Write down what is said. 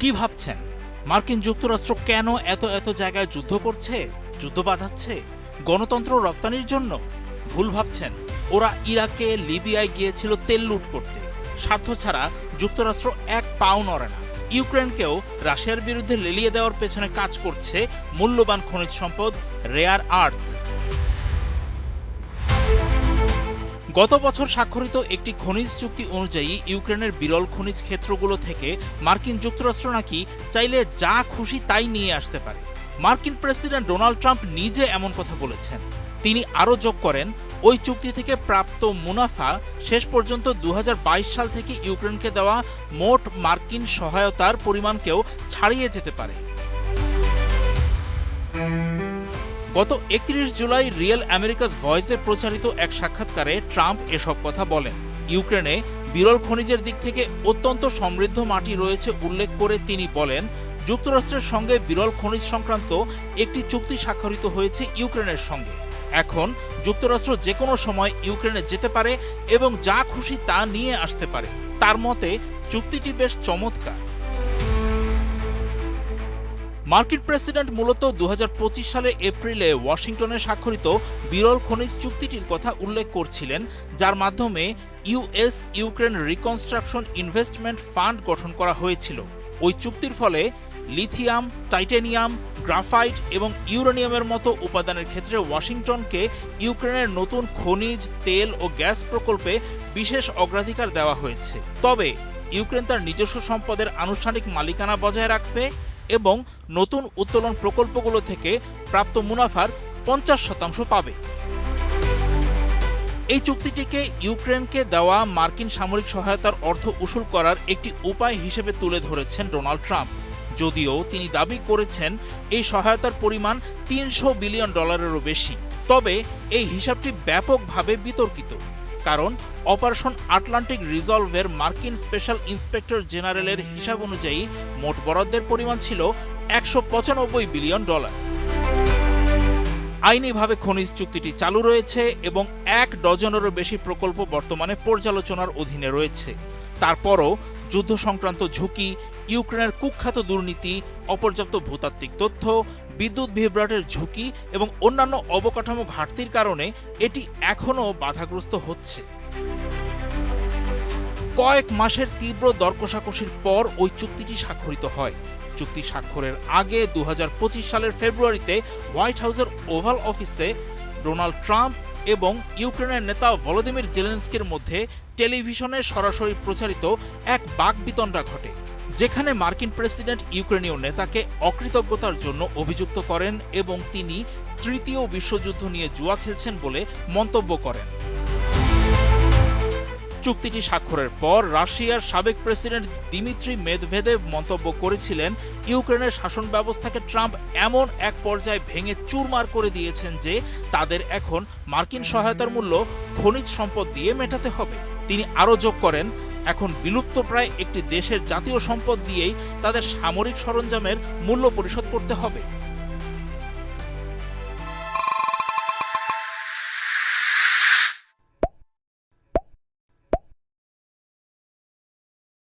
কি ভাবছেন? মার্কিন যুক্তরাষ্ট্র কেন এত এত জায়গায় যুদ্ধ করছে, যুদ্ধ বাঁধাচ্ছে? গণতন্ত্র রপ্তানির জন্য? ভুল ভাবছেন। ওরা ইরাকে, লিবিয়ায় গিয়েছিল তেল লুট করতে। স্বার্থ ছাড়া যুক্তরাষ্ট্র এক পাও নড়ে না। ইউক্রেনকেও রাশিয়ার বিরুদ্ধে লেলিয়ে দেওয়ার পেছনে কাজ করছে মূল্যবান খনিজ সম্পদ, রেয়ার আর্থ। গত বছর স্বাক্ষরিত একটি খনিজ চুক্তি অনুযায়ী ইউক্রেনের বিরল খনিজ ক্ষেত্রগুলো থেকে মার্কিন যুক্তরাষ্ট্র নাকি চাইলে যা খুশি তাই নিয়ে আসতে পারে। মার্কিন প্রেসিডেন্ট ডোনাল্ড ট্রাম্প নিজে এমন কথা বলেছেন। তিনি আরও যোগ করেন, ওই চুক্তি থেকে প্রাপ্ত মুনাফা শেষ পর্যন্ত 2022 সাল থেকে ইউক্রেনকে দেওয়া মোট মার্কিন সহায়তার পরিমাণকেও ছাড়িয়ে যেতে পারে। গত 31 জুলাই রিয়েল আমেরিকাস ভয়েসে প্রচারিত এক সাক্ষাৎকারে ট্রাম্প এসব কথা বলেন। ইউক্রেনে বিরল খনিজের দিক থেকে অত্যন্ত সমৃদ্ধ মাটি রয়েছে উল্লেখ করে তিনি বলেন, যুক্তরাষ্ট্রের সঙ্গে বিরল খনিজ সংক্রান্ত একটি চুক্তি স্বাক্ষরিত হয়েছে ইউক্রেনের সঙ্গে। এখন যুক্তরাষ্ট্র যে কোনো সময় ইউক্রেনে যেতে পারে এবং যা খুশি তা নিয়ে আসতে পারে। তার মতে চুক্তিটি বেশ চমৎকার। মার্কিন প্রেসিডেন্ট মূলত 2025 সালের এপ্রিলে ওয়াশিংটনে স্বাক্ষরিত বিরল খনিজ চুক্তিটির কথা উল্লেখ করছিলেন, যার মাধ্যমে US Ukraine reconstruction investment fund গঠন করা হয়েছিল। ওই চুক্তির ফলে লিথিয়াম, টাইটেনিয়াম, গ্রাফাইট এবং ইউরেনিয়ামের মতো উপাদানের ক্ষেত্রে ওয়াশিংটনকে ইউক্রেনের নতুন খনিজ, তেল ও গ্যাস প্রকল্পে বিশেষ অগ্রাধিকার দেওয়া হয়েছে। তবে ইউক্রেন তার নিজস্ব সম্পদের আনুষ্ঠানিক মালিকানা বজায় রাখবে এবং নতুন উত্তোলন প্রকল্পগুলো থেকে প্রাপ্ত মুনাফার 50% পাবে। এই চুক্তিটিকে ইউক্রেনকে দেওয়া মার্কিন সামরিক সহায়তার অর্থ উসুল করার একটি উপায় হিসেবে তুলে ধরেছেন ডোনাল্ড ট্রাম্প। যদিও তিনি দাবি করেছেন এই সহায়তার পরিমাণ $300 বিলিয়ন বেশি। তবে এই হিসাবটি ব্যাপকভাবে বিতর্কিত, কারণ অপারেশন আটলান্টিক রিজলভের মার্কিন স্পেশাল ইন্সপেক্টর জেনারেলের হিসাব অনুযায়ী মোট বরাদ্দের পরিমাণ ছিল $195 বিলিয়ন। আইনিভাবে খনিজ চুক্তিটি চালু রয়েছে এবং 1 ডজনেরও বেশি প্রকল্প বর্তমানে পর্যালোচনার অধীনে রয়েছে। তারপরও যুদ্ধ সংক্রান্ত ঝুঁকি, ইউক্রেনের কুখ্যাত দুর্নীতি, অপর্যাপ্ত ভূতাত্ত্বিক তথ্য, বিদ্যুৎ বিভ্রাটের ঝুঁকি এবং অন্যান্য অবকাঠামো ঘাটতির কারণে এটি এখনও বাধাগ্রস্ত হচ্ছে। কয়েক মাসের তীব্র দরকষাকষির পর ওই চুক্তিটি স্বাক্ষরিত হয়। চুক্তি স্বাক্ষরের আগে 2025 সালের ফেব্রুয়ারিতে হোয়াইট হাউসের ওভাল অফিসে ডোনাল্ড ট্রাম্প এবং ইউক্রেনের নেতা ভলোদিমির জেলেনস্কির মধ্যে টেলিভিশনে সরাসরি প্রচারিত এক বাকবিতণ্ডা ঘটে, যেখানে মার্কিন প্রেসিডেন্ট ইউক্রেনীয় নেতাকে অকৃতজ্ঞতার জন্য অভিযুক্ত করেন এবং তিনি তৃতীয় বিশ্বযুদ্ধ নিয়ে জুয়া খেলছেন বলে মন্তব্য করেন। চুক্তিটি স্বাক্ষরের পর রাশিয়ার সাবেক প্রেসিডেন্ট দিমিত্রি মেদভেদেভ মন্তব্য করেছিলেন, ইউক্রেনের শাসন ব্যবস্থাকে ট্রাম্প এমন এক পর্যায়ে ভেঙে চুরমার করে দিয়েছেন যে তাদের এখন মার্কিন সহায়তার মূল্য খনিজ সম্পদ দিয়ে মেটাতে হবে। তিনি আরও যোগ করেন, এখন বিলুপ্তপ্রায় একটি দেশের জাতীয় সম্পদ দিয়েই তাদের সামরিক সরঞ্জামের মূল্য পরিশোধ করতে হবে।